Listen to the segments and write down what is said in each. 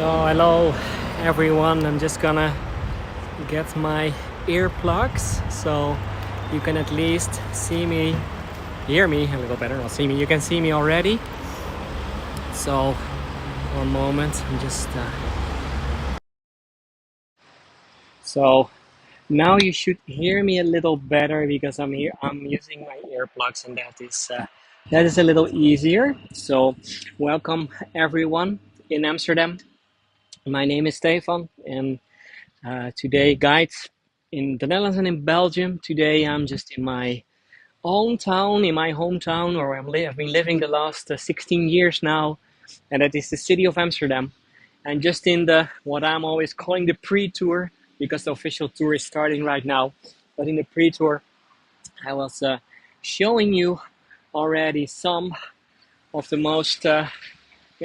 So hello everyone, I'm just gonna get my earplugs so you can at least hear me a little better. Not see me, you can see me already. So one moment, I'm just so now you should hear me a little better because I'm using my earplugs, and that is a little easier. So welcome everyone in Amsterdam. My name is Stefan, and today guides in the Netherlands and in Belgium. Today I'm just in my hometown, where I've been living the last 16 years now, and that is the city of Amsterdam. And just in the what I'm always calling the pre-tour, because the official tour is starting right now. But in the pre-tour, I was showing you already some of the most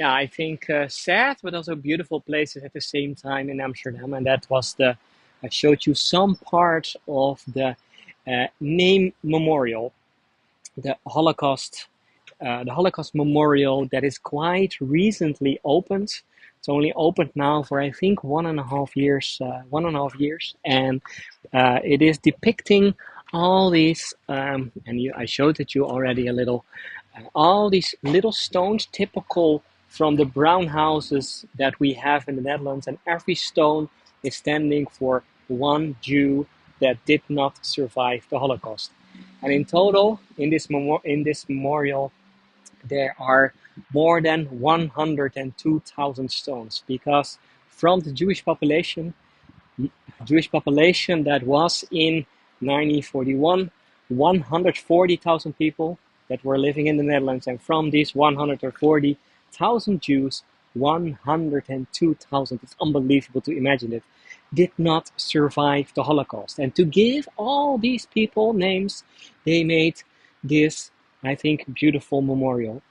I think sad but also beautiful places at the same time in Amsterdam, and I showed you some part of the name memorial, the Holocaust memorial that is quite recently opened. It's only opened now for I think 1.5 years, and it is depicting all these, I showed it you already a little, all these little stones typical from the brown houses that we have in the Netherlands, and every stone is standing for one Jew that did not survive the Holocaust. And in total, in this memorial, there are more than 102,000 stones, because from the Jewish population that was in 1941, 140,000 people that were living in the Netherlands, and from these 140,000 Jews, 102,000, it's unbelievable to imagine it, did not survive the Holocaust. And to give all these people names, they made this, I think, beautiful memorial.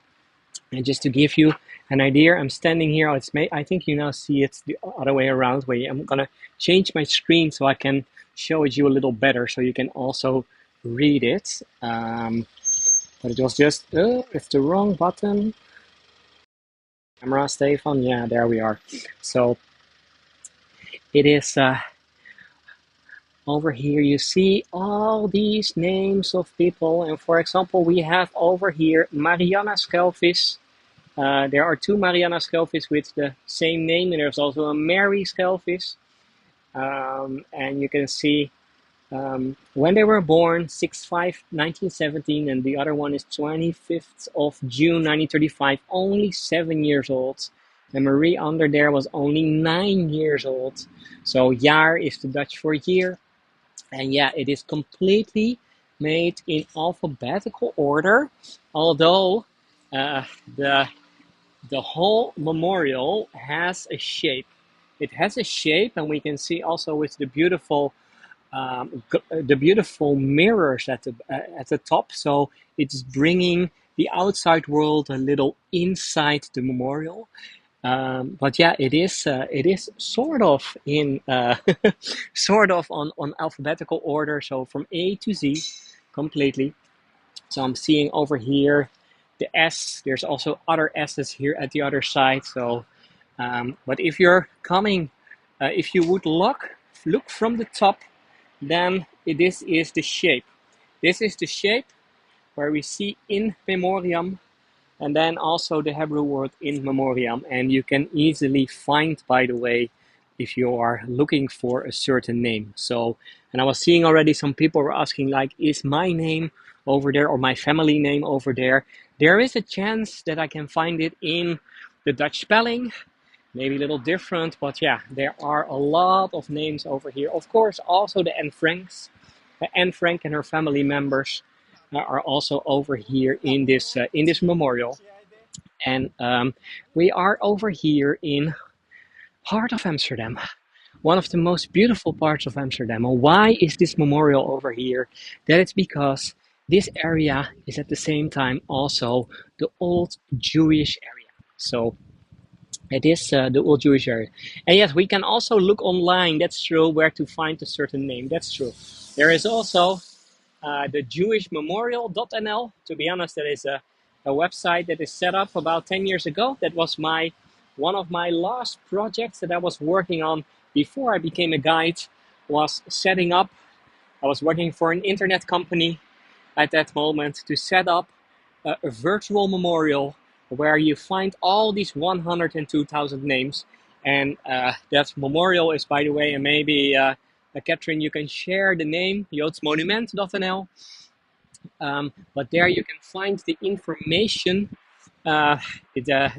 And just to give you an idea, I'm standing here. I think you now see it the other way around. Where I'm gonna change my screen so I can show it you a little better, so you can also read it. But it was just, it's the wrong button. Camera, Stefan. Yeah, there we are. So it is over here. You see all these names of people, and for example, we have over here Mariana Schelvis. There are two Mariana Schelvis with the same name, and there's also a Mary Schelvis. And you can see when they were born, 6/5/1917, and the other one is 25th of June 1935, only 7 years old. And Marie under there was only 9 years old. So jaar is the Dutch for year. And yeah, it is completely made in alphabetical order, although the whole memorial has a shape. It has a shape, and we can see also with the beautiful mirrors at the top. So it's bringing the outside world a little inside the memorial. But yeah, it is sort of in sort of on alphabetical order. So from A to Z, completely. So I'm seeing over here the S. There's also other S's here at the other side. So, but if you're coming, if you would look from the top, then this is the shape. This is the shape where we see in memoriam, and then also the Hebrew word in memoriam. And you can easily find, by the way, if you are looking for a certain name. So, and I was seeing already some people were asking, like, is my name over there or my family name over there? There is a chance that I can find it in the Dutch spelling, maybe a little different, but yeah, there are a lot of names over here. Of course, also the Anne Franks. Anne Frank and her family members are also over here in this memorial. And we are over here in heart of Amsterdam, one of the most beautiful parts of Amsterdam. And why is this memorial over here? That it's because this area is at the same time also the old Jewish area. So it is the old Jewish area. And yes, we can also look online, that's true, where to find a certain name. That's true. There is also the jewishmemorial.nl. To be honest, that is a website that is set up about 10 years ago. That was my one of my last projects that I was working on before I became a guide was setting up. I was working for an internet company at that moment to set up a virtual memorial where you find all these 102,000 names. And that memorial is, by the way, and maybe Catherine, you can share the name, joodsmonument.nl. But there you can find the information, uh, the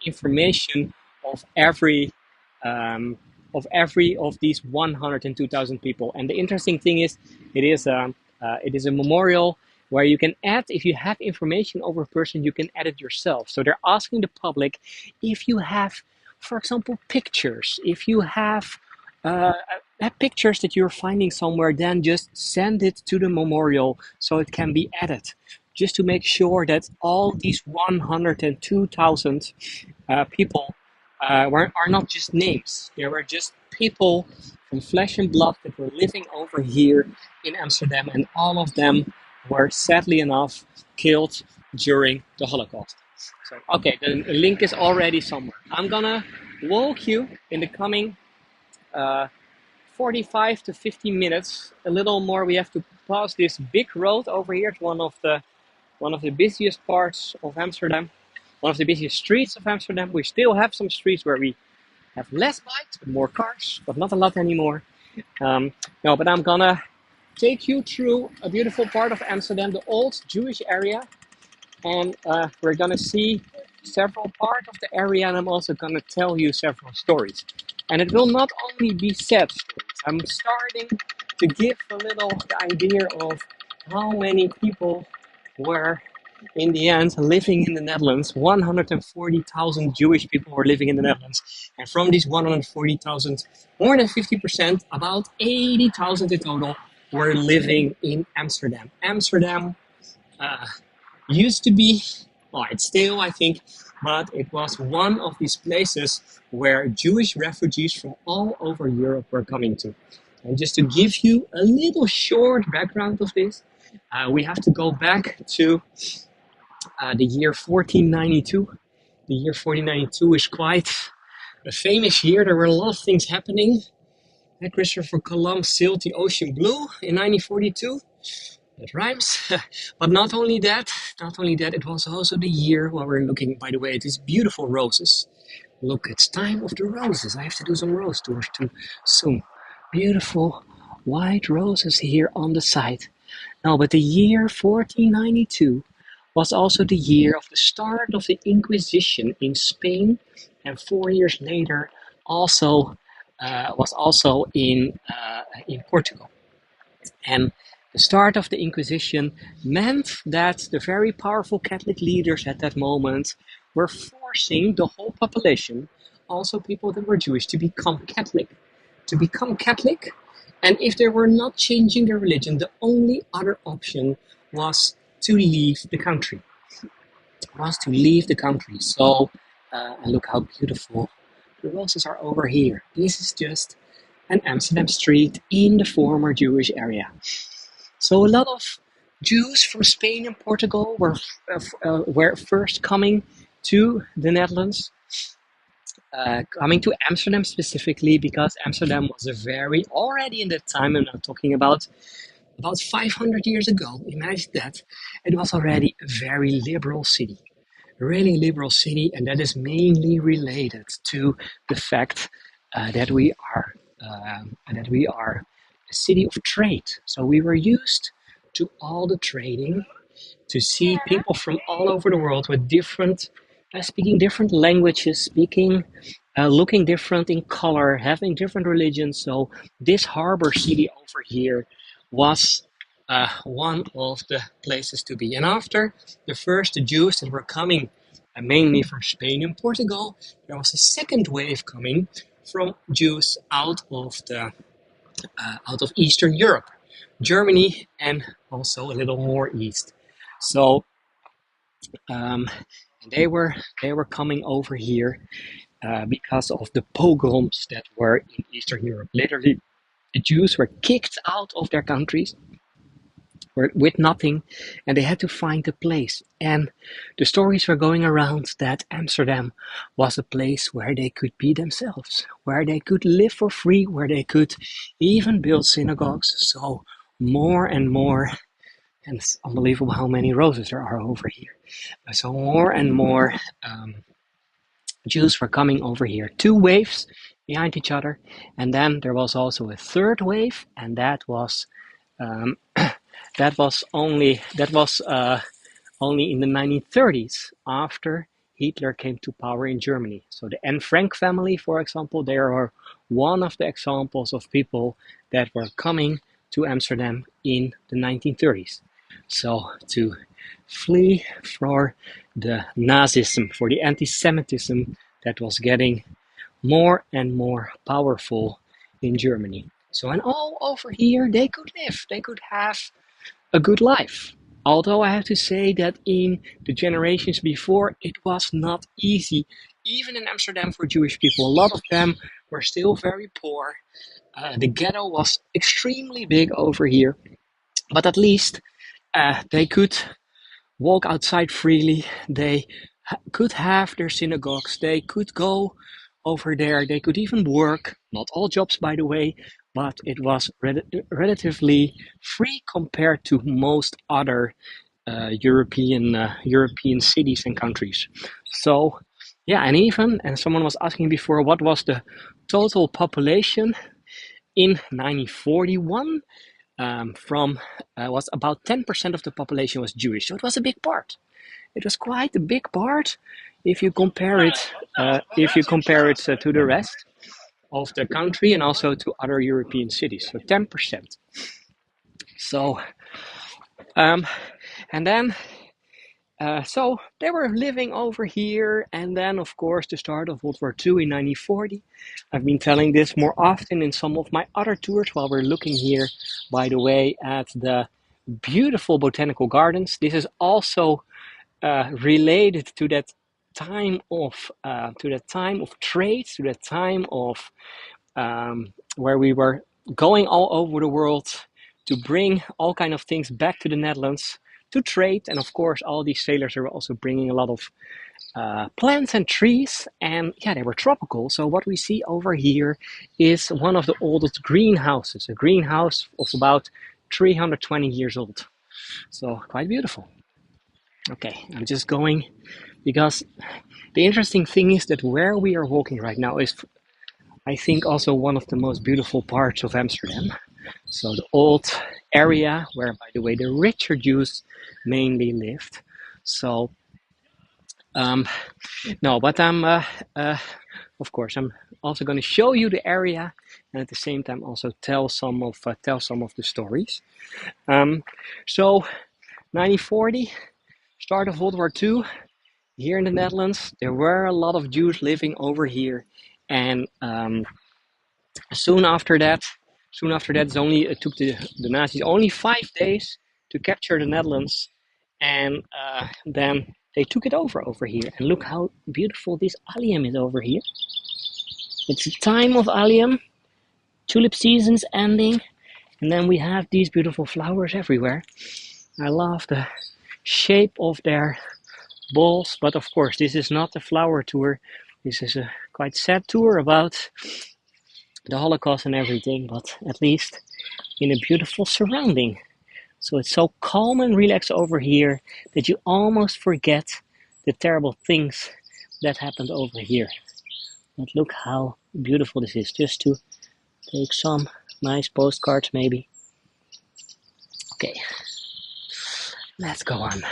information of um, every of these 102,000 people. And the interesting thing is, it is a memorial where you can add, if you have information over a person, you can add it yourself. So they're asking the public if you have, for example, pictures, if you uh, pictures that you're finding somewhere, then just send it to the memorial so it can be added. Just to make sure that all these 102,000 people are not just names. They were just people from flesh and blood that were living over here in Amsterdam, and all of them were sadly enough killed during the Holocaust. So, okay, the link is already somewhere. I'm gonna walk you in the coming uh, 45 to 50 minutes, a little more. We have to pass this big road over here. It's one of the busiest parts of Amsterdam, one of the busiest streets of Amsterdam. We still have some streets where we have less bikes, more cars, but not a lot anymore. No, but I'm gonna take you through a beautiful part of Amsterdam, the old Jewish area, and we're gonna see several parts of the area, and I'm also gonna tell you several stories. And it will not only be sad stories. I'm starting to give a little idea of how many people were in the end living in the Netherlands. 140,000 Jewish people were living in the Netherlands, and from these 140,000, more than 50%, about 80,000 in total, were living in Amsterdam. Amsterdam uh, used to be, well, it's still, I think, but it was one of these places where Jewish refugees from all over Europe were coming to. And just to give you a little short background of this, we have to go back to the year 1492. The year 1492 is quite a famous year. There were a lot of things happening. Christopher Columbus sailed the ocean blue in 1942. That rhymes. But not only that, it was also the year while we're looking, by the way, at these beautiful roses. Look, it's time of the roses. I have to do some rose tours to some beautiful white roses here on the side. No, but the year 1492 was also the year of the start of the Inquisition in Spain, and 4 years later, also was also in Portugal. And the start of the Inquisition meant that the very powerful Catholic leaders at that moment were forcing the whole population, also people that were Jewish, to become Catholic. To become Catholic, and if they were not changing their religion, the only other option was to leave the country. Was to leave the country. So, and look how beautiful the roses are over here. This is just an Amsterdam street in the former Jewish area. So a lot of Jews from Spain and Portugal were first coming to the Netherlands, coming to Amsterdam specifically because Amsterdam was a very, already in that time, I'm not talking about 500 years ago, imagine that, it was already a very liberal city. A really liberal city, and that is mainly related to the fact that we are a city of trade. So we were used to all the trading, to see people from all over the world with different, speaking different languages, looking different in color, having different religions. So this harbor city over here was one of the places to be. And after the first Jews that were coming, mainly from Spain and Portugal, there was a second wave coming from Jews out of Eastern Europe, Germany, and also a little more east. So um, they were coming over here because of the pogroms that were in Eastern Europe. Literally, the Jews were kicked out of their countries, with nothing, and they had to find a place. And the stories were going around that Amsterdam was a place where they could be themselves, where they could live for free, where they could even build synagogues. So more and more, and it's unbelievable how many roses there are over here. So more and more Jews were coming over here. Two waves behind each other, and then there was also a third wave, and um, that was only in the 1930s after Hitler came to power in Germany. So the Anne Frank family, for example, they are one of the examples of people that were coming to Amsterdam in the 1930s. So to flee for the Nazism, for the anti-Semitism that was getting more and more powerful in Germany. So, and all over here, they could live, they could have a good life. Although I have to say that in the generations before, it was not easy, even in Amsterdam for Jewish people. A lot of them were still very poor. The ghetto was extremely big over here, but at least they could walk outside freely. They could have their synagogues. They could go over there. They could even work. Not all jobs, by the way, but it was relatively free compared to most other European cities and countries. So, yeah, and someone was asking before, what was the total population in 1941? From Was about 10% of the population was Jewish, so it was a big part. It was quite a big part if you compare it to the rest of the country and also to other European cities. So 10%. So and then so they were living over here, and then of course the start of World War II in 1940. I've been telling this more often in some of my other tours while we're looking here, by the way, at the beautiful botanical gardens. This is also related to that time of trade, to that time of where we were going all over the world to bring all kind of things back to the Netherlands to trade. And of course, all these sailors were also bringing a lot of plants and trees, and yeah, they were tropical. So what we see over here is one of the oldest greenhouses, a greenhouse of about 320 years old. So quite beautiful. Okay, I'm just going because the interesting thing is that where we are walking right now is, I think, also one of the most beautiful parts of Amsterdam. So the old area where, by the way, the richer Jews mainly lived. So no, but of course, I'm also going to show you the area, and at the same time also tell some of the stories. So 1940, start of World War II, here in the Netherlands, there were a lot of Jews living over here, and soon after that, it took the Nazis only 5 days to capture the Netherlands, and then they took it over here. And look how beautiful this allium is over here. It's the time of allium, tulip season's ending, and then we have these beautiful flowers everywhere. I love the shape of their balls, but of course this is not a flower tour. This is a quite sad tour about the Holocaust and everything, but at least in a beautiful surrounding. So it's so calm and relaxed over here that you almost forget the terrible things that happened over here. But look how beautiful this is. Just to take some nice postcards maybe. Okay, let's go on.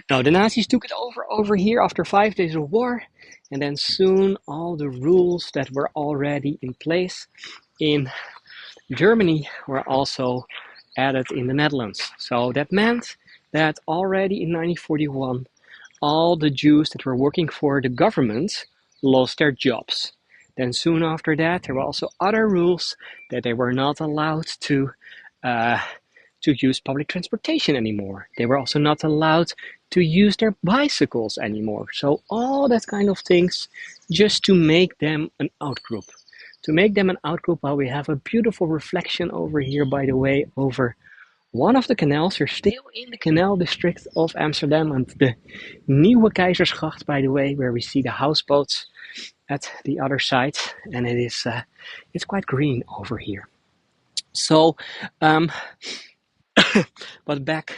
Now the Nazis took it over here after 5 days of war, and then soon all the rules that were already in place in Germany were also added in the Netherlands. So that meant that already in 1941, all the Jews that were working for the government lost their jobs. Then soon after that, there were also other rules that they were not allowed to use public transportation anymore. They were also not allowed to use their bicycles anymore. So all that kind of things just to make them an outgroup, to make them an outgroup. While we have a beautiful reflection over here, by the way, over one of the canals. You're still in the canal district of Amsterdam, and the Nieuwe Keizersgracht, by the way, where we see the houseboats at the other side, and it's quite green over here. So, um, but back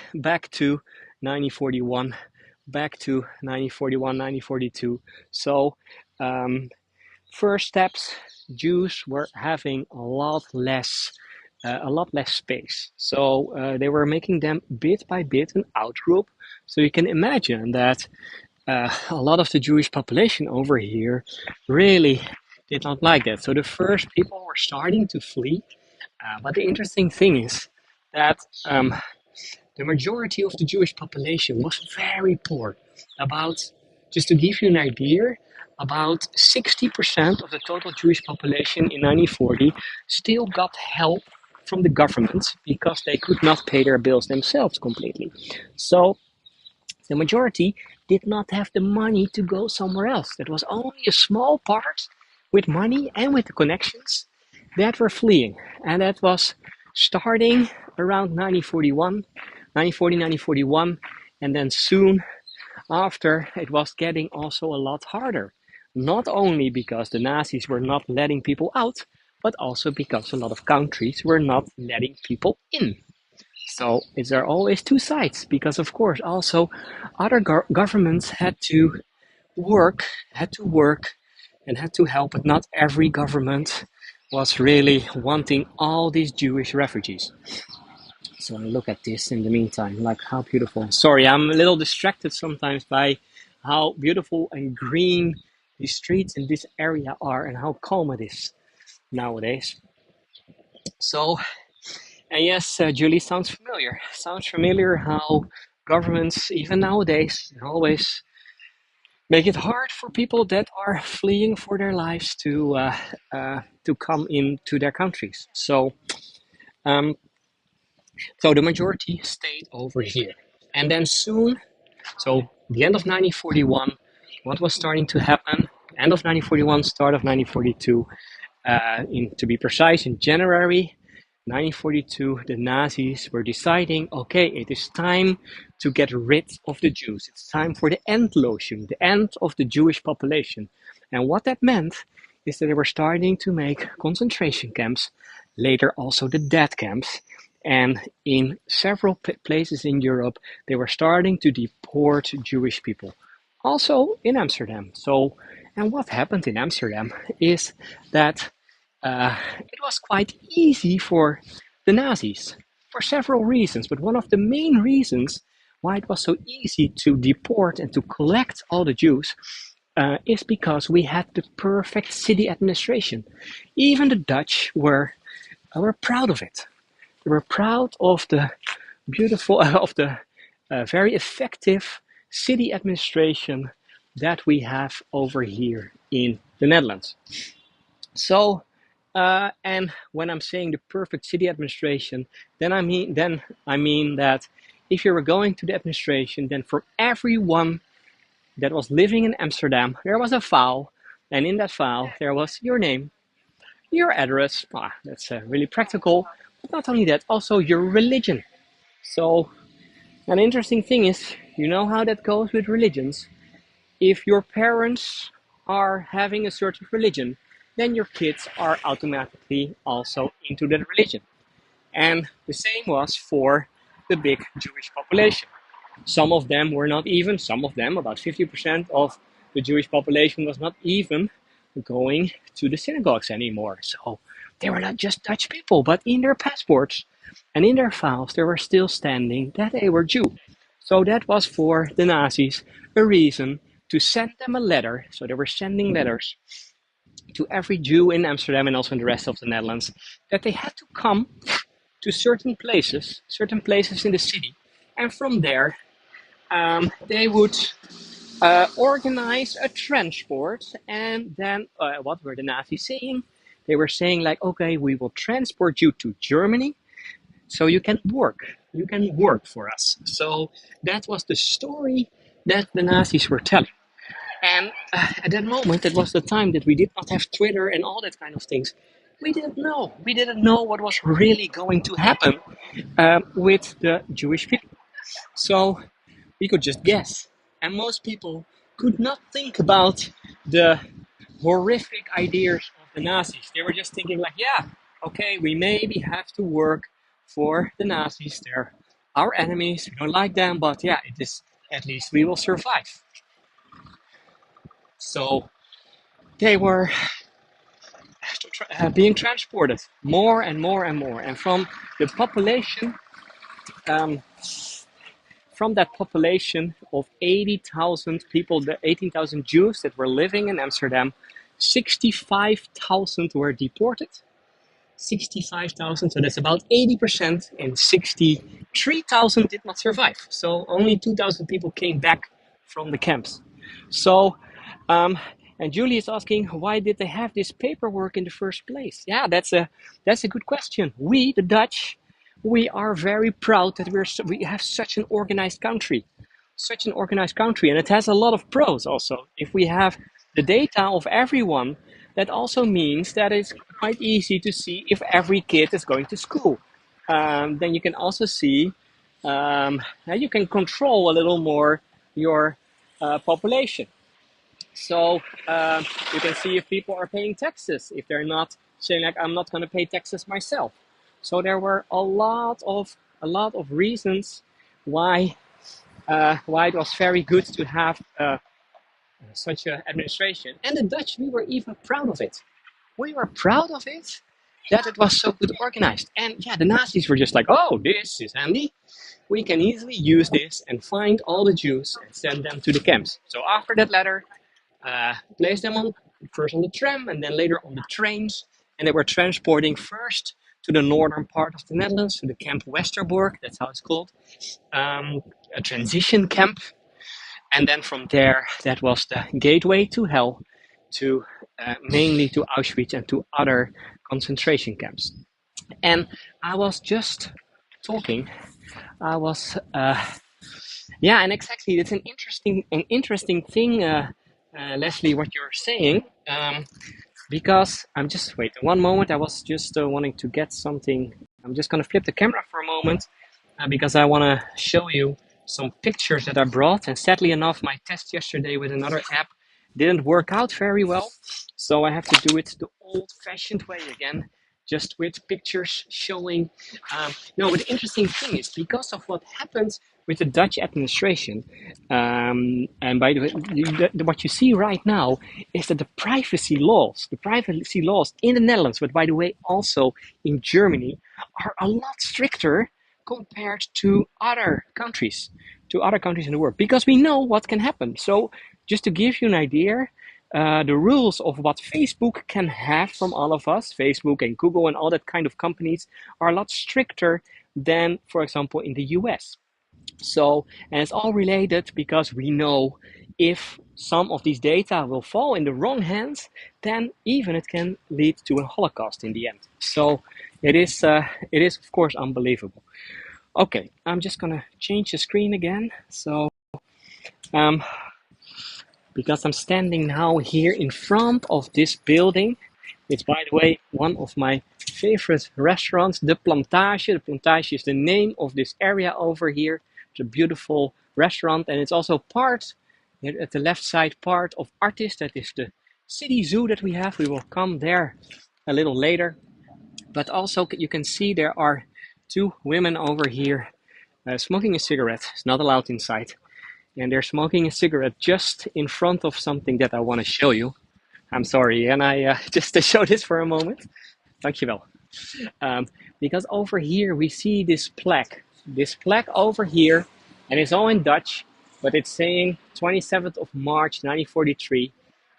to 1941, back to 1941, 1942. So, first steps, Jews were having a lot less space. So they were making them bit by bit an outgroup. So you can imagine that a lot of the Jewish population over here really did not like that. So the first people were starting to flee. But the interesting thing is that the majority of the Jewish population was very poor. About, just to give you an idea, about 60% of the total Jewish population in 1940 still got help from the government because they could not pay their bills themselves completely. So the majority did not have the money to go somewhere else. That was only a small part with money and with the connections that were fleeing. And that was starting around 1941, 1940, 1941, and then soon after it was getting also a lot harder. Not only because the Nazis were not letting people out, but also because a lot of countries were not letting people in. So there are always two sides, because of course also other governments had to work and had to help, but not every government was really wanting all these Jewish refugees. So I look at this in the meantime, like how beautiful. Sorry, I'm a little distracted sometimes by how beautiful and green these streets in this area are and how calm it is nowadays. So, and yes, Julie, sounds familiar. Sounds familiar how governments, even nowadays, always make it hard for people that are fleeing for their lives to come into their countries. Um, so the majority stayed over here, and then soon, so the end of 1941, what was starting to happen? End of 1941, start of 1942. To be precise, in January 1942, the Nazis were deciding, okay, it is time to get rid of the Jews. It's time for the Endlösung, the end of the Jewish population. And what that meant is that they were starting to make concentration camps, later also the death camps. And in several places in Europe, they were starting to deport Jewish people. Also in Amsterdam. So, and what happened in Amsterdam is that it was quite easy for the Nazis for several reasons, but one of the main reasons why it was so easy to deport and to collect all the Jews is because we had the perfect city administration. Even the Dutch were proud of it. They were proud of the beautiful, of the very effective city administration that we have over here in the Netherlands. So, and when I'm saying the perfect city administration, then I mean that if you were going to the administration, then for everyone that was living in Amsterdam, there was a file, and in that file there was your name, your address. That's really practical. But not only that, also your religion. So, an interesting thing is, you know how that goes with religions. If your parents are having a certain religion, then your kids are automatically also into that religion. And the same was for the big Jewish population. Some of them, about 50% of the Jewish population was not even going to the synagogues anymore. So they were not just Dutch people, but in their passports and in their files, they were still standing that they were Jew. So that was for the Nazis a reason to send them a letter. So they were sending letters to every Jew in Amsterdam and also in the rest of the Netherlands that they had to come to certain places in the city, and from there they would organize a transport. And then what were the Nazis saying? They were saying like, okay, we will transport you to Germany so you can work. You can work for us. So that was the story that the Nazis were telling. And at that moment, it was the time that we did not have Twitter and all that kind of things. We didn't know. We didn't know what was really going to happen with the Jewish people. So we could just guess. And most people could not think about the horrific ideas of the Nazis. They were just thinking like, yeah, okay, we maybe have to work for the Nazis. They're our enemies. We don't like them, but yeah, it is at least we will survive. So they were being transported more and more and more, and the population, um, from that population of 80,000 people, the 18,000 Jews that were living in Amsterdam, 65,000 were deported. 65,000, so that's about 80%, and 63,000 did not survive. So only 2,000 people came back from the camps. So, um, and Julie is asking, why did they have this paperwork in the first place? Yeah, that's a good question. We, the Dutch, we are very proud that we have such an organized country, and it has a lot of pros also. If we have the data of everyone, that also means that it's quite easy to see if every kid is going to school. Then you can also see, you can control a little more your population. So you can see if people are paying taxes, if they're not saying like, I'm not going to pay taxes myself. So there were a lot of reasons why it was very good to have such an administration. And the Dutch, we were even proud of it. We were proud of it that it was so good organized. And yeah, the Nazis were just like, oh, this is handy. We can easily use this and find all the Jews and send them to the camps. So after that letter, place them first on the tram and then later on the trains. And they were transporting first to the northern part of the Netherlands, to the Camp Westerbork, that's how it's called, a transition camp. And then from there, that was the gateway to hell, to mainly to Auschwitz and to other concentration camps. And I was just talking. I was, yeah, and exactly. It's an interesting thing, Leslie, what you're saying. Because I'm just wait one moment. I was just wanting to get something. I'm just gonna flip the camera for a moment because I want to show you some pictures that I brought. And sadly enough, my test yesterday with another app didn't work out very well, so I have to do it the old-fashioned way again, just with pictures showing. No, but the interesting thing is because of what happens with the Dutch administration, and by the way, what you see right now is that the privacy laws in the Netherlands, but by the way also in Germany, are a lot stricter compared to other countries in the world, because we know what can happen. So just to give you an idea, the rules of what Facebook can have from all of us, Facebook and Google and all that kind of companies, are a lot stricter than, for example, in the US. So, and it's all related because we know if some of these data will fall in the wrong hands, then even it can lead to a Holocaust in the end. So it is of course unbelievable. Okay, I'm just gonna change the screen again. So, um, because I'm standing now here in front of this building. It's, by the way, one of my favorite restaurants, the Plantage. The Plantage is the name of this area over here. It's a beautiful restaurant, and it's also part, at the left side, part of Artis. That is the city zoo that we have. We will come there a little later. But also, you can see there are two women over here smoking a cigarette. It's not allowed inside. And they're smoking a cigarette just in front of something that I want to show you. I'm sorry, and I just to show this for a moment. Dankjewel. Because over here we see this plaque over here, and it's all in Dutch, but it's saying 27th of March 1943,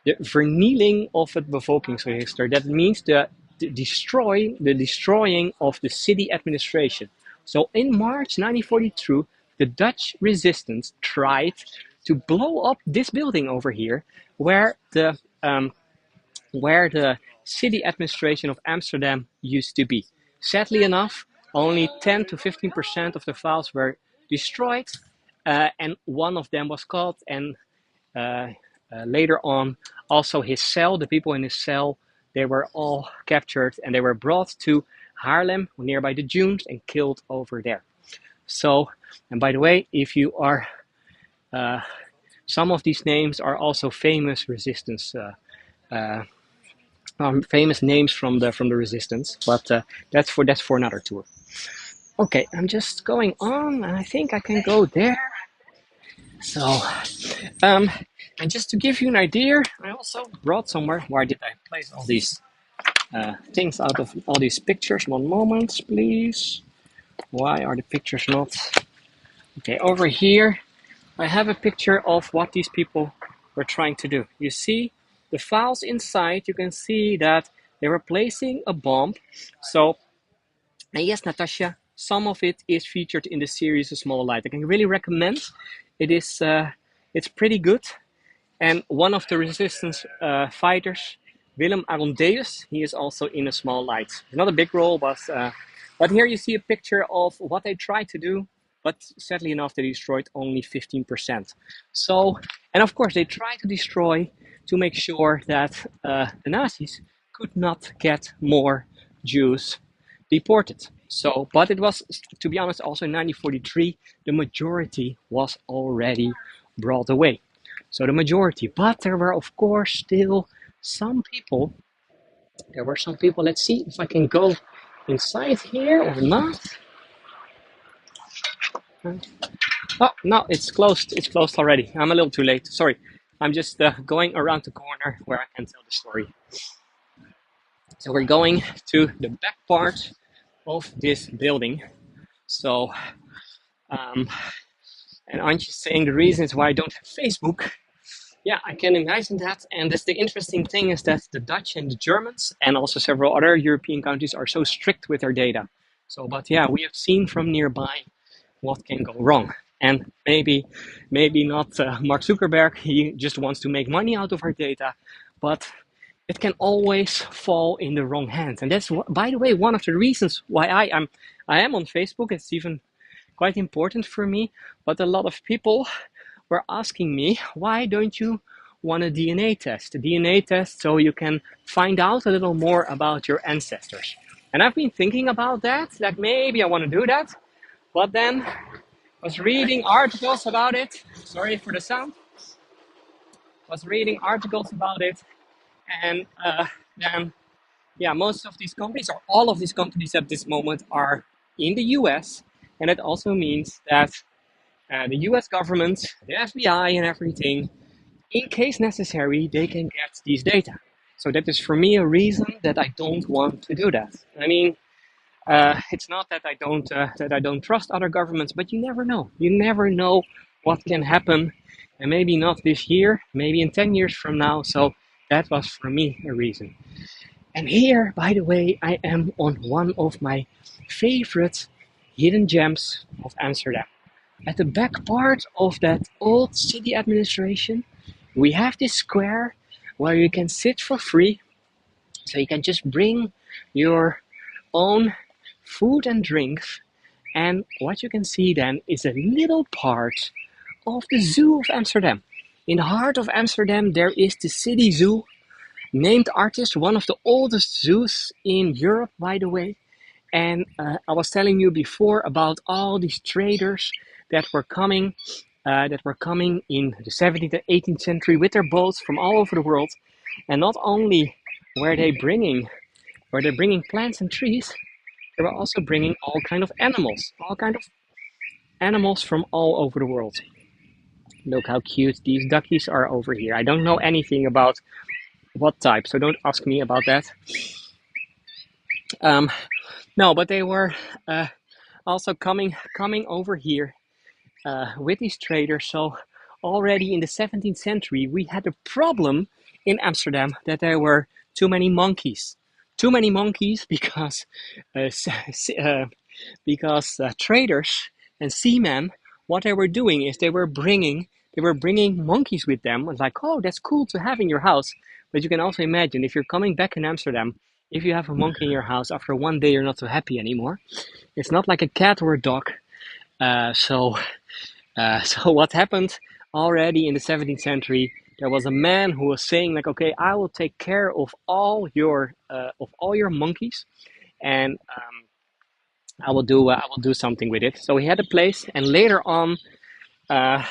the vernieling of het bevolkingsregister. That means the destroying of the city administration. So in March 1942, the Dutch resistance tried to blow up this building over here, where the city administration of Amsterdam used to be. Sadly enough, only 10 to 15% of the files were destroyed, and one of them was caught and later on, also his cell, the people in his cell, they were all captured and they were brought to Haarlem, nearby the dunes, and killed over there. So, and by the way, if you are, uh, some of these names are also famous resistance, uh, famous names from the resistance. But that's for another tour. Okay, I'm just going on, and I think I can go there. So, um, and just to give you an idea, I also brought somewhere. Where did I place all these things out of all these pictures? One moment, please. Why are the pictures not? Okay, over here I have a picture of what these people were trying to do. You see the files inside, you can see that they were placing a bomb. So, and yes, Natasha, some of it is featured in the series A Small Light. I can really recommend. It is, it's pretty good. And one of the resistance fighters, Willem Arondeus, he is also in A Small Light. Not a big role, but here you see a picture of what they tried to do, but sadly enough, they destroyed only 15%. So, and of course, they tried to destroy to make sure that the Nazis could not get more Jews deported. So, but it was, to be honest, also in 1943, the majority was already brought away. So the majority, but there were of course still some people. There were some people. Let's see if I can go inside here or not. Oh no, it's closed. It's closed already. I'm a little too late. Sorry. I'm just going around the corner where I can tell the story. So we're going to the back part of this building. So, and aren't you saying the reasons why I don't have Facebook? Yeah, I can imagine that. And that's the interesting thing is that the Dutch and the Germans and also several other European countries are so strict with their data. So, but yeah, we have seen from nearby what can go wrong. And maybe not Mark Zuckerberg. He just wants to make money out of our data, but it can always fall in the wrong hands. And that's, by the way, one of the reasons why I am on Facebook. It's even quite important for me. But a lot of people were asking me, why don't you want a DNA test? A DNA test so you can find out a little more about your ancestors. And I've been thinking about that, like maybe I want to do that. But then I was reading articles about it. Sorry for the sound. Was reading articles about it. And then, yeah, most of these companies, or all of these companies at this moment, are in the US. And it also means that the US government, the FBI, and everything, in case necessary, they can get these data. So that is for me a reason that I don't want to do that. I mean, it's not that I don't trust other governments, but you never know. You never know what can happen, and maybe not this year, maybe in 10 years from now. So that was for me a reason. And here, by the way, I am on one of my favorite hidden gems of Amsterdam. At the back part of that old city administration, we have this square where you can sit for free. So you can just bring your own food and drinks. And what you can see then is a little part of the Zoo of Amsterdam. In the heart of Amsterdam, there is the city zoo, named Artis, one of the oldest zoos in Europe, by the way. And I was telling you before about all these traders that were coming in the 17th and 18th century with their boats from all over the world. And not only were they bringing plants and trees, they were also bringing all kind of animals from all over the world. Look how cute these duckies are over here. I don't know anything about what type, so don't ask me about that. No, but they were also coming over here with these traders. So already in the 17th century, we had a problem in Amsterdam that there were too many monkeys. Too many monkeys because traders and seamen, what they were doing is they were bringing monkeys with them. It's like, oh, that's cool to have in your house. But you can also imagine if you're coming back in Amsterdam, if you have a monkey in your house, after one day you're not so happy anymore. It's not like a cat or a dog. So what happened already in the 17th century? there was a man who was saying like, okay, I will take care of all your monkeys, and I will do something with it. So he had a place, and later on, uh,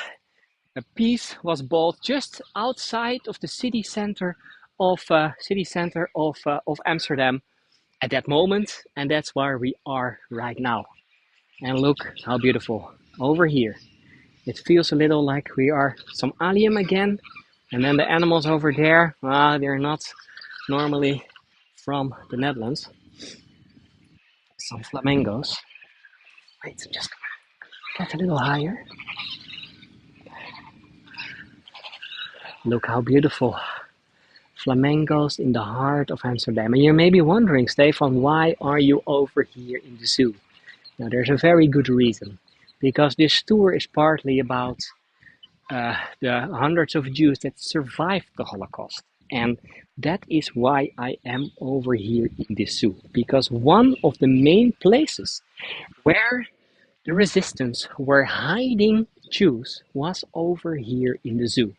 a piece was bought just outside of the city center of Amsterdam at that moment, and that's where we are right now. And look how beautiful over here. It feels a little like we are some alien again. And then the animals over there, they're not normally from the Netherlands. Some flamingos. Wait, I'm just gonna get a little higher. Look how beautiful. Flamingos in the heart of Amsterdam. And you may be wondering, Stefan, why are you over here in the zoo? Now, there's a very good reason. Because this tour is partly about the hundreds of Jews that survived the Holocaust. And that is why I am over here in this zoo. Because one of the main places where the resistance were hiding Jews was over here in the zoo.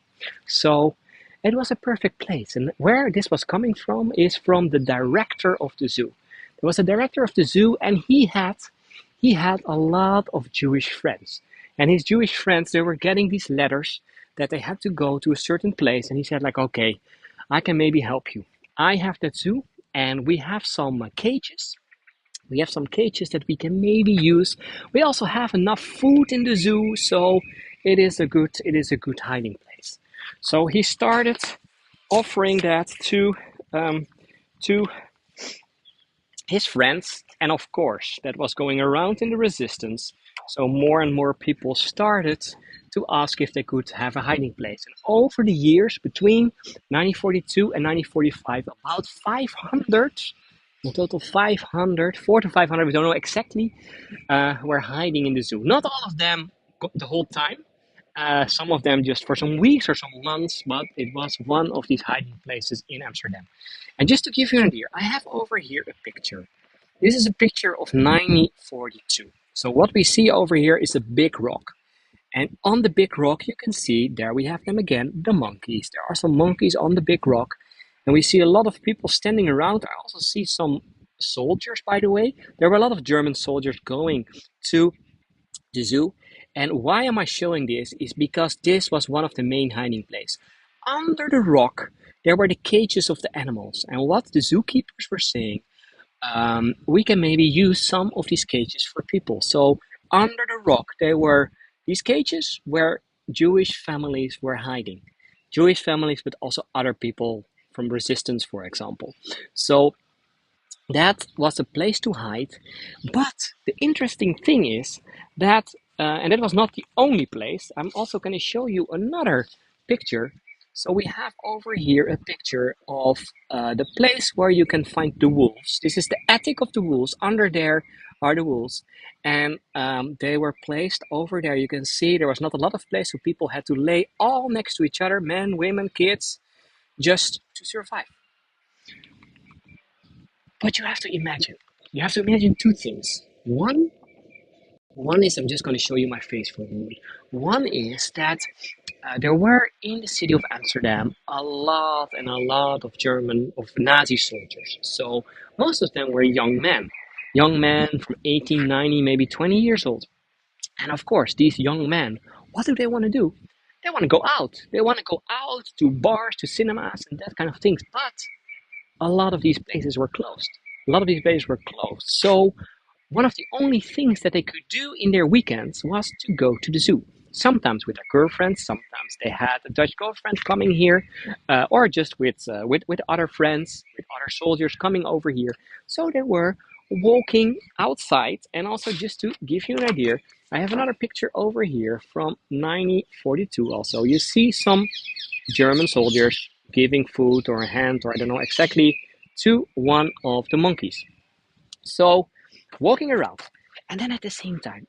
So it was a perfect place. And where this was coming from is from the director of the zoo. There was a director of the zoo, and he had a lot of Jewish friends. And his Jewish friends, they were getting these letters that they had to go to a certain place. And he said, like, okay, I can maybe help you. I have that zoo, and we have some cages. We have some cages that we can maybe use. We also have enough food in the zoo, so it is a good hiding place. So he started offering that to his friends, and of course that was going around in the resistance. So more and more people started to ask if they could have a hiding place. And over the years between 1942 and 1945, about 500, in total 500, 4 to 500, we don't know exactly, were hiding in the zoo. Not all of them the whole time. Some of them just for some weeks or some months, but it was one of these hiding places in Amsterdam. And just to give you an idea, I have over here a picture. This is a picture of 1942. So what we see over here is a big rock. And on the big rock, you can see, there we have them again, the monkeys. There are some monkeys on the big rock. And we see a lot of people standing around. I also see some soldiers, by the way. There were a lot of German soldiers going to the zoo. And why am I showing this? Is because this was one of the main hiding places. Under the rock, there were the cages of the animals. And what the zookeepers were saying, we can maybe use some of these cages for people. So under the rock, there were these cages where Jewish families were hiding. Jewish families, but also other people from resistance, for example. So that was a place to hide. But the interesting thing is that, and that was not the only place. I'm also going to show you another picture. So we have over here a picture of the place where you can find the wolves. This is the attic of the wolves. Under there are the wolves. And they were placed over there. You can see there was not a lot of place, so people had to lay all next to each other, men, women, kids, just to survive. But you have to imagine two things. One is, I'm just going to show you my face for a moment. One is that there were in the city of Amsterdam a lot and a lot of Nazi soldiers. So most of them were young men from 18, 19, maybe 20 years old. And of course, these young men, what do they want to do? They want to go out. They want to go out to bars, to cinemas, and that kind of things. But a lot of these places were closed. A lot of these places were closed. So one of the only things that they could do in their weekends was to go to the zoo. Sometimes with their girlfriends, sometimes they had a Dutch girlfriend coming here, or just with other friends, with other soldiers coming over here. So they were walking outside. And also, just to give you an idea, I have another picture over here from 1942 also. You see some German soldiers giving food or a hand, or I don't know exactly, to one of the monkeys. So walking around, and then at the same time,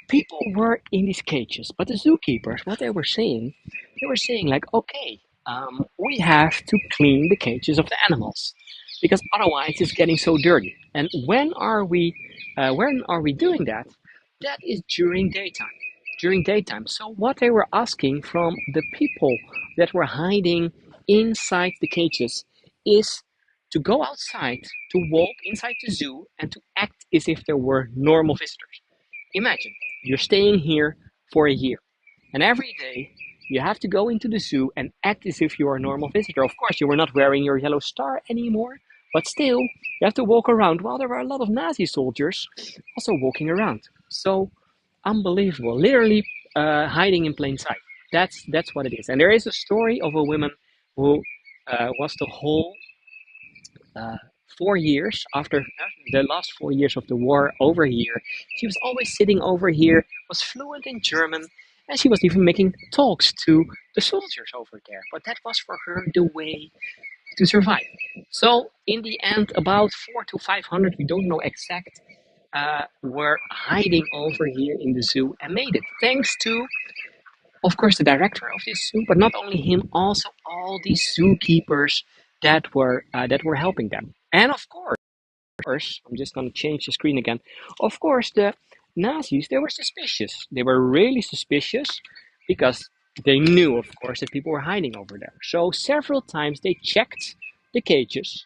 people were in these cages. But the zookeepers, what they were saying like, okay, we have to clean the cages of the animals because otherwise it's getting so dirty. And when are we doing that? That is during daytime. during daytime. So what they were asking from the people that were hiding inside the cages is to go outside, to walk inside the zoo, and to act as if there were normal visitors. Imagine you're staying here for a year, and every day you have to go into the zoo and act as if you are a normal visitor. Of course, you were not wearing your yellow star anymore, but still, you have to walk around while there were a lot of Nazi soldiers also walking around. So unbelievable, literally hiding in plain sight. That's what it is. And there is a story of a woman who was the whole uh, 4 years after the last 4 years of the war over here. She was always sitting over here, was fluent in German, and she was even making talks to the soldiers over there. But that was for her the way to survive. So in the end, about 400 to 500, we don't know exact, were hiding over here in the zoo and made it. Thanks to, of course, the director of this zoo, but not only him, also all these zookeepers that were helping them. And of course, I'm just going to change the screen again. Of course, the Nazis, they were suspicious. They were really suspicious because they knew, of course, that people were hiding over there. So several times they checked the cages,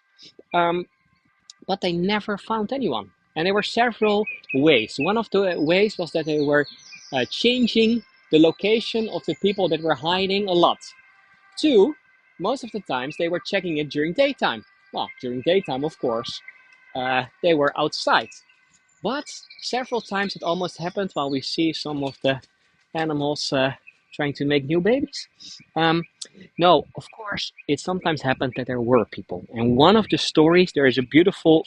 um, but they never found anyone. And there were several ways. One of the ways was that they were changing the location of the people that were hiding a lot. Two, most of the times they were checking it during daytime. Well, during daytime, of course, they were outside. But several times it almost happened while we see some of the animals trying to make new babies. Um, no, of course, it sometimes happened that there were people. And one of the stories, there is a beautiful,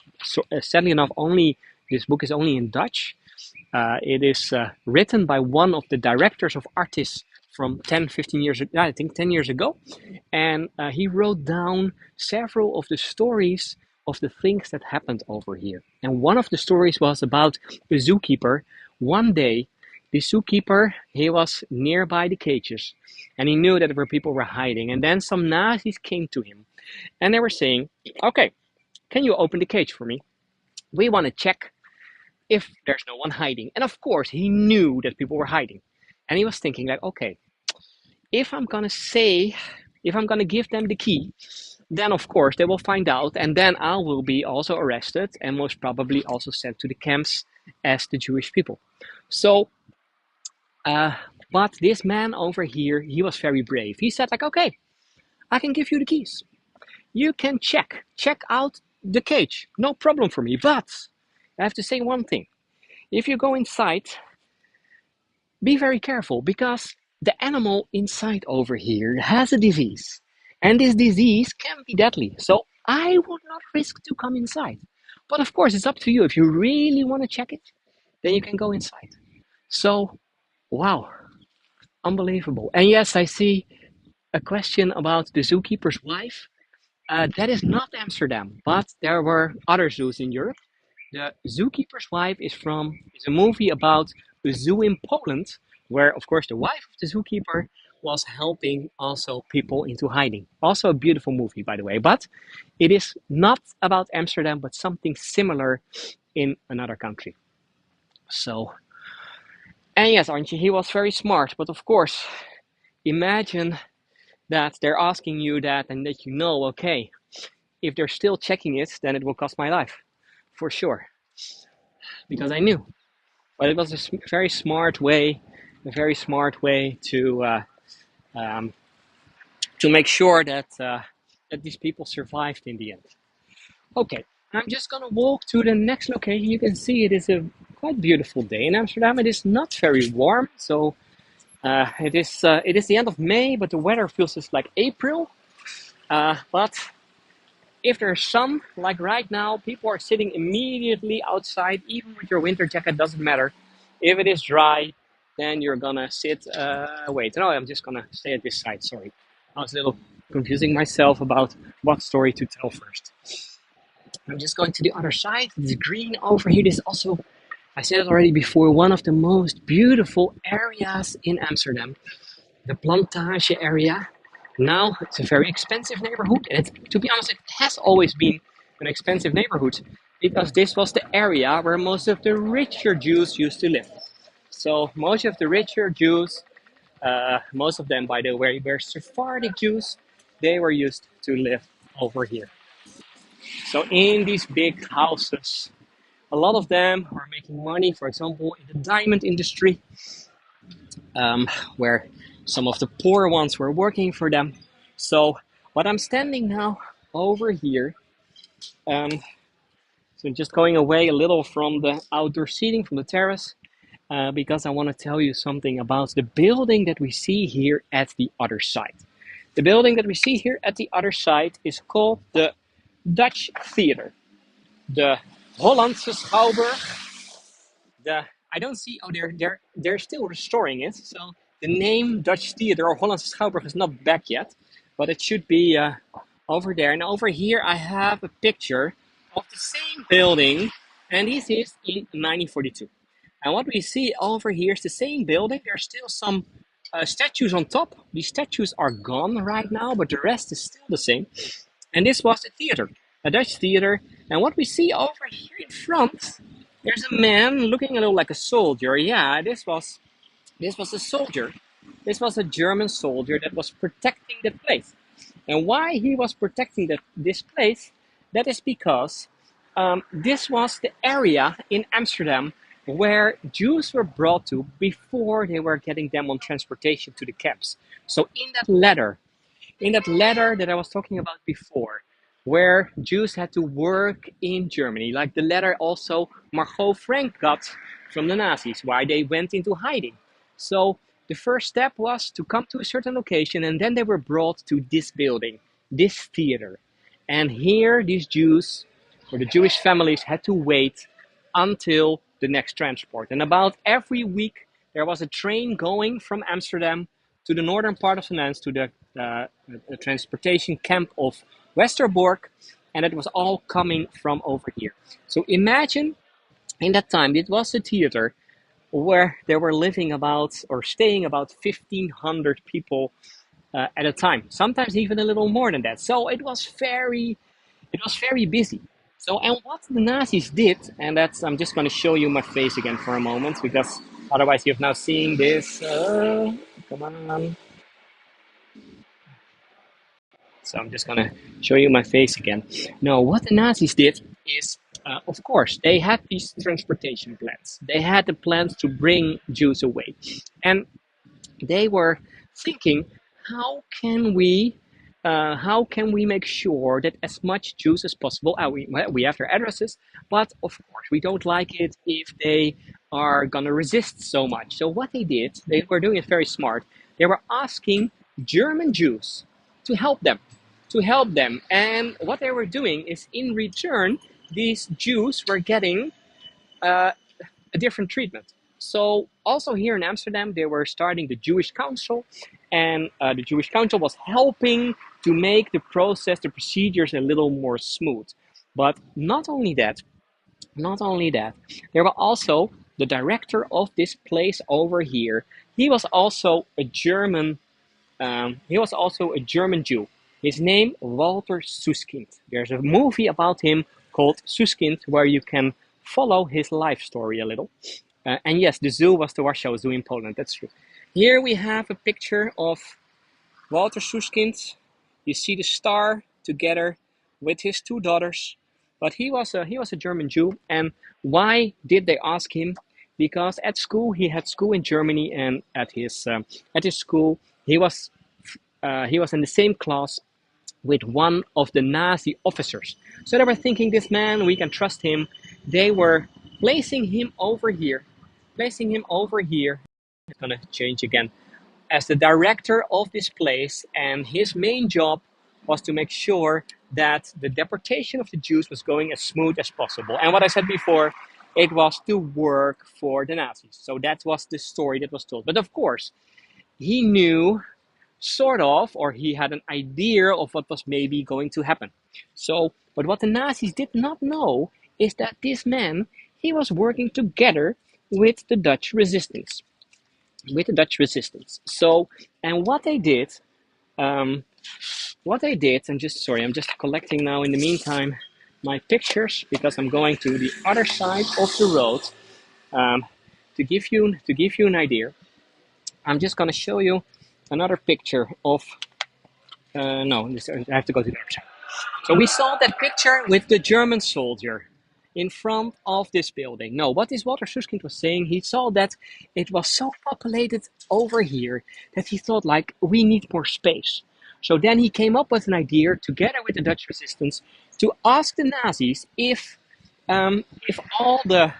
sadly enough, only this book is only in Dutch. It is written by one of the directors of Artis from 10, 15 years, I think 10 years ago. And he wrote down several of the stories of the things that happened over here. And one of the stories was about a zookeeper. One day, the zookeeper, he was nearby the cages and he knew that where people were hiding. And then some Nazis came to him and they were saying, okay, can you open the cage for me? We want to check if there's no one hiding. And of course, he knew that people were hiding. And he was thinking like, okay, if I'm going to give them the key, then of course they will find out and then I will be also arrested and most probably also sent to the camps as the Jewish people. So, but this man over here, he was very brave. He said like, okay, I can give you the keys. You can check out the cage. No problem for me. But I have to say one thing. If you go inside, be very careful because the animal inside over here has a disease. And this disease can be deadly. So I would not risk to come inside. But of course, it's up to you. If you really want to check it, then you can go inside. So, wow, unbelievable. And yes, I see a question about the zookeeper's wife. That is not Amsterdam, but there were other zoos in Europe. The Zookeeper's Wife is a movie about a zoo in Poland, where of course the wife of the zookeeper was helping also people into hiding. Also a beautiful movie, by the way, but it is not about Amsterdam, but something similar in another country. So, and yes, Arntje, he was very smart, but of course, imagine that they're asking you that and that you know, okay, if they're still checking it, then it will cost my life, for sure, because I knew. But it was a very smart way um, to make sure that these people survived in the end. Okay, I'm just gonna walk to the next location. You can see it is a quite beautiful day in Amsterdam. It is not very warm, so it is the end of May, but the weather feels just like April. But if there's sun, like right now, people are sitting immediately outside, even with your winter jacket, doesn't matter. If it is dry, then you're gonna sit, wait, no, I'm just gonna stay at this side, sorry. I was a little confusing myself about what story to tell first. I'm just going to the other side. It's green over here. This is also, I said it already before, one of the most beautiful areas in Amsterdam. The Plantage area. Now it's a very expensive neighborhood, and to be honest, it has always been an expensive neighborhood because this was the area where most of the richer Jews used to live. So most of the richer Jews, most of them, by the way, were Sephardic Jews. They were used to live over here. So in these big houses, a lot of them were making money, for example, in the diamond industry, um, where some of the poor ones were working for them. So what I'm standing now over here, um, so just going away a little from the outdoor seating, from the terrace, because I want to tell you something about the building that we see here at the other side. The building that we see here at the other side is called the Dutch Theater, the Hollandse Schouwburg. The I don't see. Oh, they're still restoring it. So the name Dutch Theater or Hollandse Schouwburg is not back yet, but it should be over there. And over here, I have a picture of the same building, and this is in 1942. And what we see over here is the same building. There's still some statues on top. These statues are gone right now, but the rest is still the same. And this was a theater, a Dutch theater. And what we see over here in front, there's a man looking a little like a soldier. Yeah, this was a soldier. This was a German soldier that was protecting the place. And why he was protecting this place, that is because this was the area in Amsterdam where Jews were brought to before they were getting them on transportation to the camps. So in that letter that I was talking about before, where Jews had to work in Germany, like the letter also Margot Frank got from the Nazis, why they went into hiding. So the first step was to come to a certain location, and then they were brought to this building, this theater. And here, these Jews, or the Jewish families, had to wait until the next transport. And about every week, there was a train going from Amsterdam to the northern part of the Netherlands, to the transportation camp of Westerbork, and it was all coming from over here. So imagine in that time, it was a theater where they were living about or staying about 1,500 people at a time, sometimes even a little more than that. So it was very busy. So, and what the Nazis did, and that's, I'm just going to show you my face again for a moment, because otherwise you've now seen this. Come on. So I'm just going to show you my face again. No, what the Nazis did is, of course, they had these transportation plans. They had the plans to bring Jews away. And they were thinking, how can we make sure that as much Jews as possible, we have their addresses, but of course we don't like it if they are gonna resist so much. So what they did, they were doing it very smart. They were asking German Jews to help them, and what they were doing is, in return, these Jews were getting uh, a different treatment. So also here in Amsterdam, they were starting the Jewish Council, and the Jewish Council was helping to make the process, the procedures a little more smooth. But not only that, there were also the director of this place over here. He was also a German. He was also a German Jew. His name Walter Süskind. There's a movie about him called Süskind, where you can follow his life story a little. And yes, the zoo was the Warsaw Zoo in Poland. That's true. Here we have a picture of Walter Süskind. You see the star together with his two daughters. But he was a German Jew. And why did they ask him? Because at school, he had school in Germany, and at his school he was in the same class with one of the Nazi officers. So they were thinking, this man, we can trust him. They were placing him over here. It's gonna change again, as the director of this place, and his main job was to make sure that the deportation of the Jews was going as smooth as possible. And what I said before, it was to work for the Nazis. So that was the story that was told. But of course, he knew sort of, or he had an idea of what was maybe going to happen. So, but what the Nazis did not know is that this man, he was working together with the Dutch resistance. So, and um, I'm just collecting now in the meantime my pictures, because I'm going to the other side of the road. Um, to give you an idea, I'm just going to show you another picture of. No, I have to go to the other side. So we saw that picture with the German soldier in front of this building. No, what this Walter Süskind was saying, he saw that it was so populated over here that he thought like we need more space. So then he came up with an idea together with the Dutch resistance to ask the Nazis if all the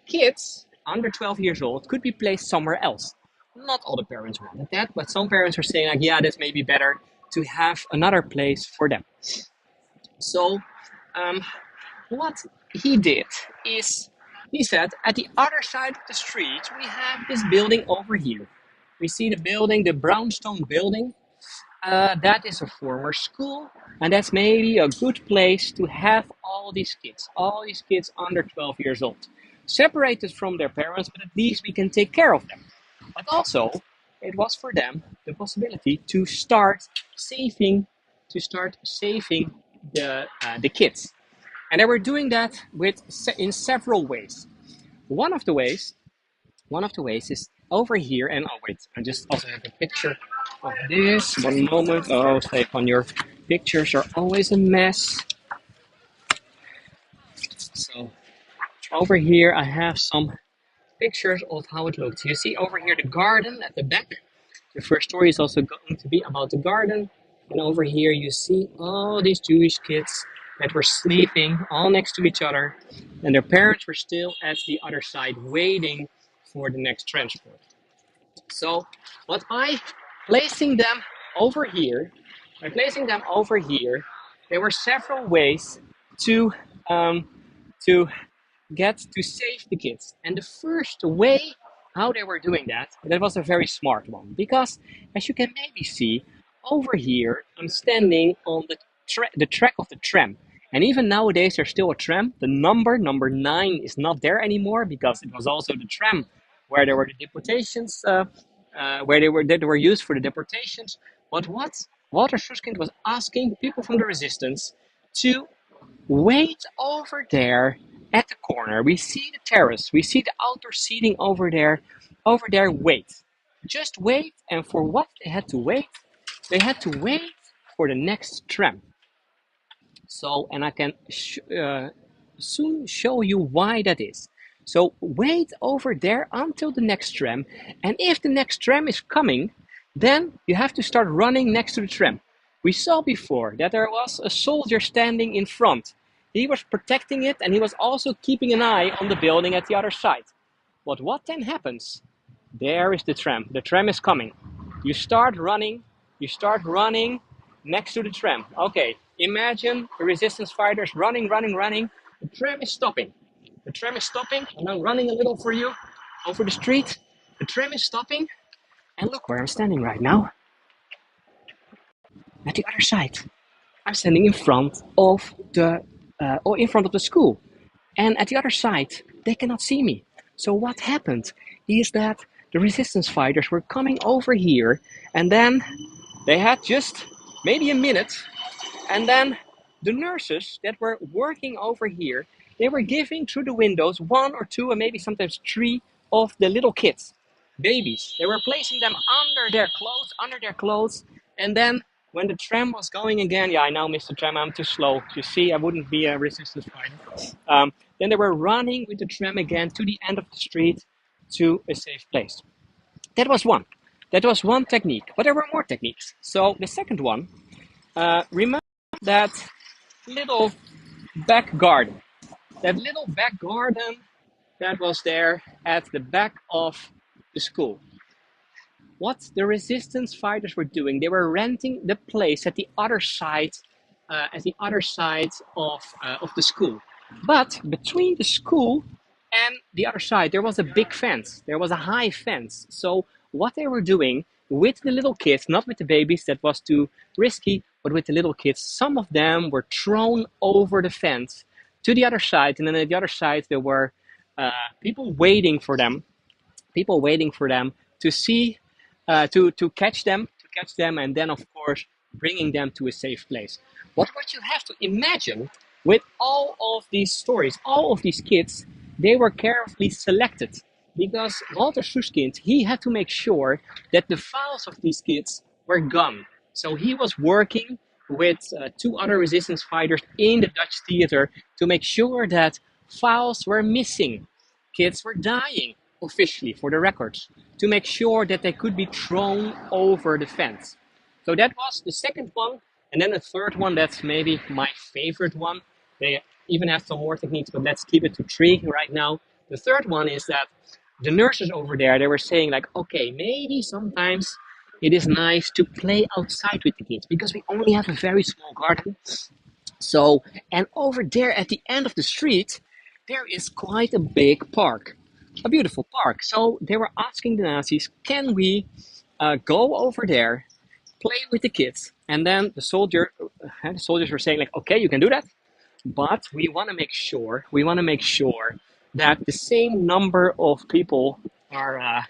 kids under 12 years old could be placed somewhere else. Not all the parents wanted that, but some parents were saying like, yeah, this may be better to have another place for them. So um, what he did is he said at the other side of the street we have this building over here. We see the building, the brownstone building. That is a former school, and that's maybe a good place to have all these kids under 12 years old, separated from their parents, but at least we can take care of them. But also, it was for them the possibility to start saving the kids, and they were doing that in several ways. One of the ways, one of the ways is over here. And oh wait, I just also have a picture of this. One moment. Oh, Stefan, your pictures are always a mess. So over here, I have some pictures of how it looks. You see over here the garden at the back. The first story is also going to be about the garden. And over here you see all these Jewish kids that were sleeping all next to each other. And their parents were still at the other side waiting for the next transport. So what placing them over here, by placing them over here, there were several ways to um, to get to save the kids. And the first way how they were doing that was a very smart one. Because as you can maybe see, over here, I'm standing on the track of the tram. And even nowadays, there's still a tram. The number 9, is not there anymore because it was also the tram where there were the deportations, where they were used for the deportations. But what Walter Süskind was asking people from the resistance to wait over there at the corner. We see the terrace. We see the outdoor seating over there. Over there, wait. Just wait. And for what they had to wait? They had to wait for the next tram. So, and I can soon show you why that is. So wait over there until the next tram. And if the next tram is coming, then you have to start running next to the tram. We saw before that there was a soldier standing in front. He was protecting it, and he was also keeping an eye on the building at the other side. But what then happens? There is the tram. The tram is coming. You start running next to the tram. Okay, imagine the resistance fighters running. The tram is stopping. And I'm running a little for you over the street. The tram is stopping. And look where I'm standing right now. At the other side. I'm standing in front of the school. And at the other side, they cannot see me. So what happened is that the resistance fighters were coming over here, and then they had just maybe a minute, and then the nurses that were working over here, they were giving through the windows 1 or 2 and maybe sometimes 3 of the little kids, babies. They were placing them under their clothes, and then when the tram was going again, yeah, I now missed the tram, I'm too slow. You see, I wouldn't be a resistance fighter. Then they were running with the tram again to the end of the street to a safe place. That was one technique, but there were more techniques. So the second one, remember that little back garden. That little back garden that was there at the back of the school. What the resistance fighters were doing, they were renting the place at the other side, of the school. But between the school and the other side, there was a big fence. There was a high fence. So what they were doing with the little kids, not with the babies, that was too risky, but with the little kids, some of them were thrown over the fence to the other side, and then at the other side there were people waiting for them to see to catch them, and then of course bringing them to a safe place. What you have to imagine with all of these stories, all of these kids, they were carefully selected. because Walter Süskind, he had to make sure that the files of these kids were gone. So he was working with two other resistance fighters in the Dutch theater to make sure that files were missing. Kids were dying, officially, for the records, to make sure that they could be thrown over the fence. So that was the second one. And then the third one, that's maybe my favorite one. They even have some more techniques, but let's keep it to three right now. The third one is that the nurses over there, they were saying like, okay, maybe sometimes it is nice to play outside with the kids because we only have a very small garden. So, and over there at the end of the street, there is quite a big park, a beautiful park. So they were asking the Nazis, can we go over there, play with the kids? And then the soldiers were saying like, okay, you can do that, but we want to make sure that the same number of people are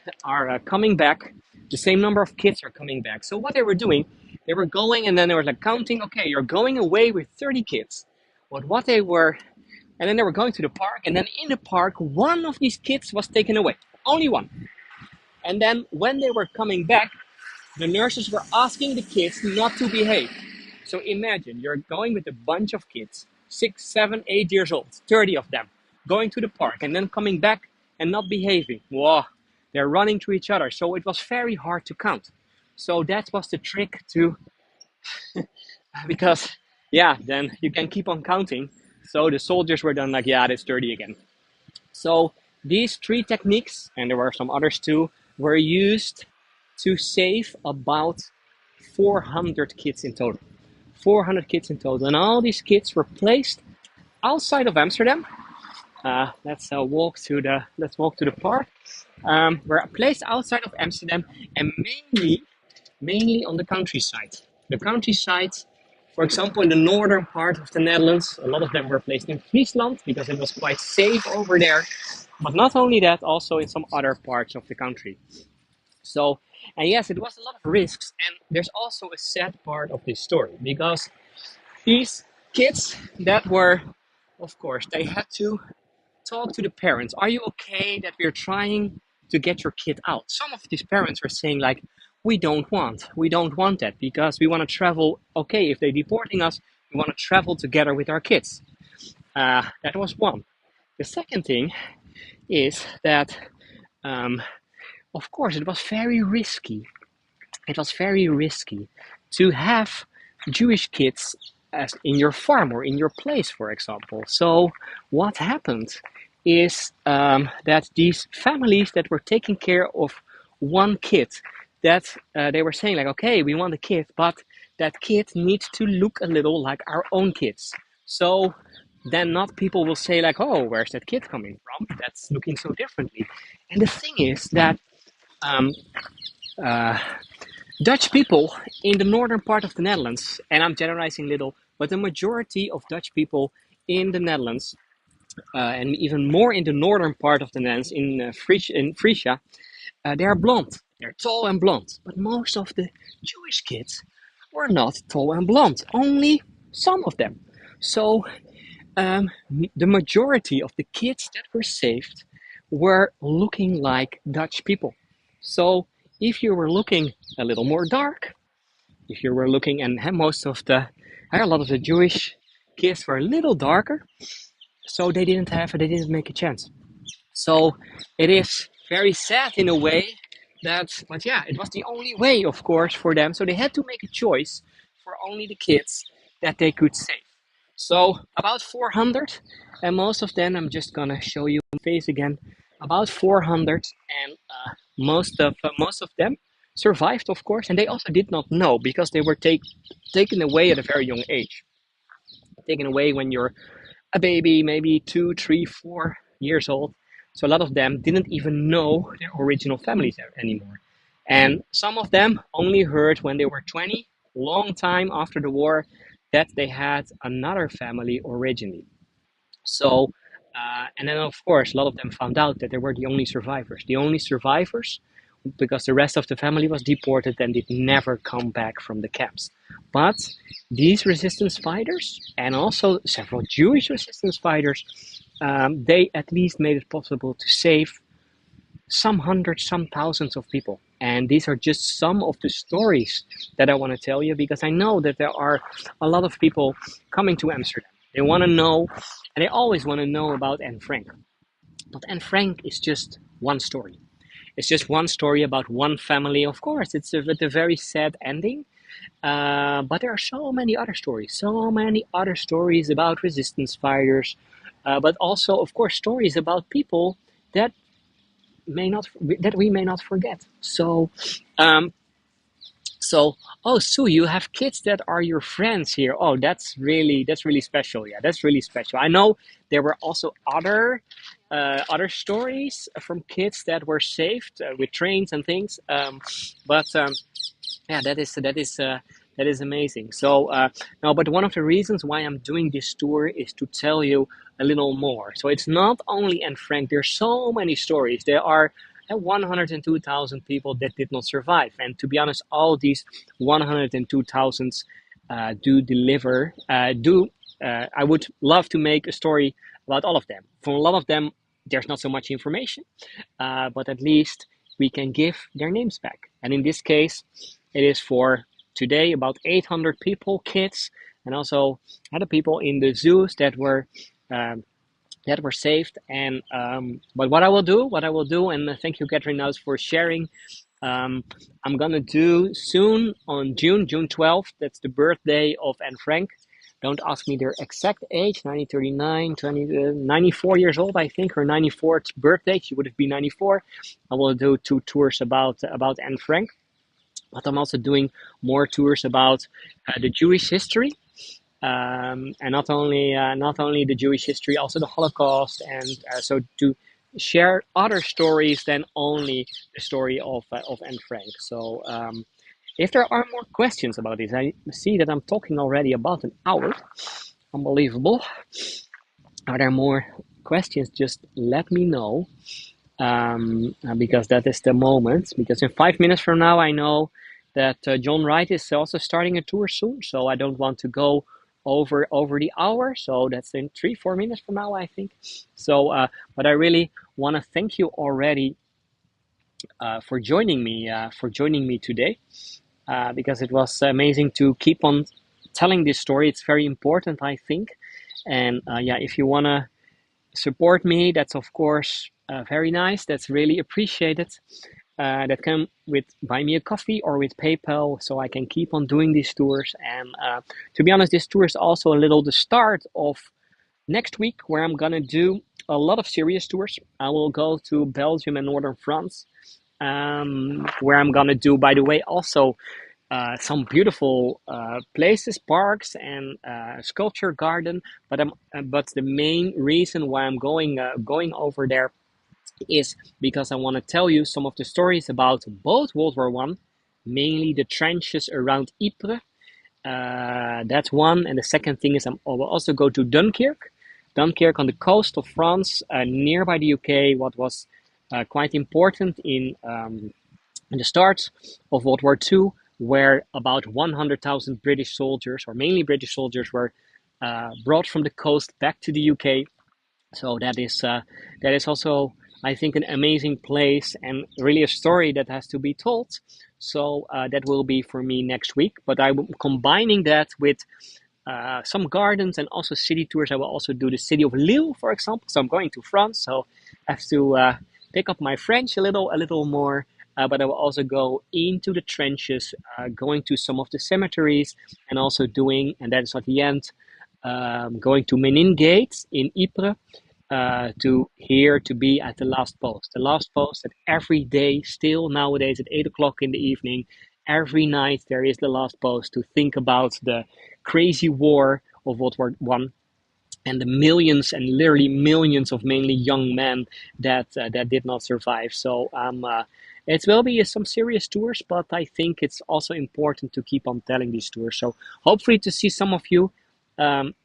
coming back, the same number of kids are coming back. So what they were doing, they were going and then they were like counting, okay, you're going away with 30 kids. But what they were, and then they were going to the park, and then in the park, one of these kids was taken away, only one. And then when they were coming back, the nurses were asking the kids not to behave. So imagine you're going with a bunch of kids, 6, 7, 8 years old, 30 of them, going to the park and then coming back and not behaving. Whoa, they're running to each other. So it was very hard to count. So that was the trick to, because yeah, then you can keep on counting. So the soldiers were done like, yeah, that's 30 again. So these three techniques, and there were some others too, were used to save about 400 kids in total. 400 kids in total. And all these kids were placed outside of Amsterdam. Let's walk to the park. Were placed outside of Amsterdam and mainly on the countryside. The countryside, for example, in the northern part of the Netherlands, a lot of them were placed in Friesland because it was quite safe over there. But not only that, also in some other parts of the country. So, and yes, it was a lot of risks. And there's also a sad part of this story because these kids that were, of course, they had to talk to the parents. Are you okay that we're trying to get your kid out? Some of these parents were saying like, we don't want that because we want to travel. Okay, if they're deporting us, we want to travel together with our kids. That was one. The second thing is that, of course, it was very risky. It was very risky to have Jewish kids as in your farm or in your place, for example. So what happened is that these families that were taking care of one kid, that they were saying like, okay, we want a kid, but that kid needs to look a little like our own kids. So then not people will say like, oh, where's that kid coming from? That's looking so differently. And the thing is that uh, Dutch people in the northern part of the Netherlands, and I'm generalizing a little, but the majority of Dutch people in the Netherlands, and even more in the northern part of the Netherlands, in Frisia, they are blonde. They're tall and blonde. But most of the Jewish kids were not tall and blonde. Only some of them. So the majority of the kids that were saved were looking like Dutch people. So if you were looking a little more dark, if you were looking, and a lot of the Jewish kids were a little darker, so they didn't make a chance. So it is very sad in a way but yeah, it was the only way, of course, for them. So they had to make a choice for only the kids that they could save. So about 400, and most of them, I'm just gonna show you the face again. About 400, and most of them survived, of course, and they also did not know because they were taken away at a very young age. Taken away when you're a baby, maybe 2, 3, 4 years old. So a lot of them didn't even know their original families anymore. And some of them only heard when they were 20, long time after the war, that they had another family originally. So, and then of course, a lot of them found out that they were the only survivors. The only survivors because the rest of the family was deported and did never come back from the camps. But these resistance fighters, and also several Jewish resistance fighters, they at least made it possible to save some hundreds, some thousands of people. And these are just some of the stories that I want to tell you, because I know that there are a lot of people coming to Amsterdam. They want to know, and they always want to know about Anne Frank. But Anne Frank is just one story. It's just one story about one family. Of course, it's with a very sad ending. But there are so many other stories about resistance fighters, but also, of course, stories about people that may not that we may not forget. Um, so, oh, Sue, you have kids that are your friends here. Oh, that's really special. Yeah, that's really special. I know there were also other stories from kids that were saved with trains and things. But yeah, that is amazing. So no, but one of the reasons why I'm doing this tour is to tell you a little more. So it's not only Anne Frank. There's so many stories. There are 102,000 people that did not survive, and to be honest, all these 102,000 do deliver. Do I would love to make a story about all of them. For a lot of them, there's not so much information, but at least we can give their names back. And in this case, it is for today about 800 people, kids, and also other people in the zoos um, that were saved. And but what I will do, and thank you, Catherine, now for sharing. I'm gonna do soon on June 12th. That's the birthday of Anne Frank. Don't ask me their exact age, 1939, 94 years old, I think, her 94th birthday. She would have been 94. I will do two tours about Anne Frank, but I'm also doing more tours about the Jewish history, and not only the Jewish history, also the Holocaust, and so to share other stories than only the story of Anne Frank. So if there are more questions about this, I see that I'm talking already about an hour. Unbelievable. Are there more questions? Just let me know, because that is the moment. Because in 5 minutes from now, I know that John Wright is also starting a tour soon, so I don't want to go over the hour. So that's in 3-4 minutes from now, I think. So, but I really want to thank you already for joining me today, because it was amazing to keep on telling this story. It's very important, I think. And yeah, if you wanna support me, that's of course very nice. That's really appreciated. That can with buy me a coffee or with PayPal, so I can keep on doing these tours. And to be honest, this tour is also a little the start of next week, where I'm gonna do a lot of serious tours. I will go to Belgium and northern France, where I'm gonna do, by the way, also some beautiful places, parks, and sculpture garden. But the main reason why I'm going over there is because I want to tell you some of the stories about both World War I, mainly the trenches around Ypres. That's one, and the second thing is I will also go to Dunkirk. Dunkirk on the coast of France, nearby the UK, what was quite important in the start of World War II, where about 100,000 British soldiers, or mainly British soldiers, were brought from the coast back to the UK. So that is also, I think, an amazing place, and really a story that has to be told. So that will be for me next week. But I'm combining that with some gardens and also city tours. I will also do the city of Lille, for example. So I'm going to France, so I have to pick up my French a little more. But I will also go into the trenches, going to some of the cemeteries, and also doing, and that is at the end, going to Menin Gate in Ypres, to be at the last post. The last post that every day, still nowadays at 8 o'clock in the evening, every night there is the last post to think about the crazy war of World War One, and the millions and literally millions of mainly young men that did not survive. So it will be some serious tours, but I think it's also important to keep on telling these tours. So hopefully to see some of you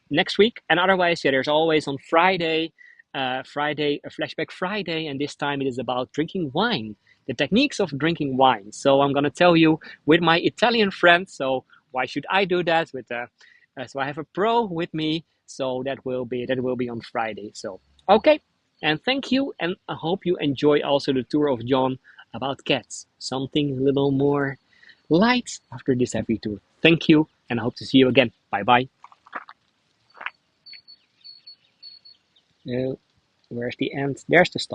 next week, and otherwise, yeah, there's always on Friday a flashback Friday, and this time it is about drinking wine, the techniques of drinking wine. So I'm gonna tell you with my Italian friend. So why should I do that with so I have a pro with me, so that will be on Friday. So okay, And thank you, and I hope you enjoy also the tour of John about cats. Something a little more light after this heavy tour. Thank you, and I hope to see you again. Bye bye. Where's the end? There's the stop.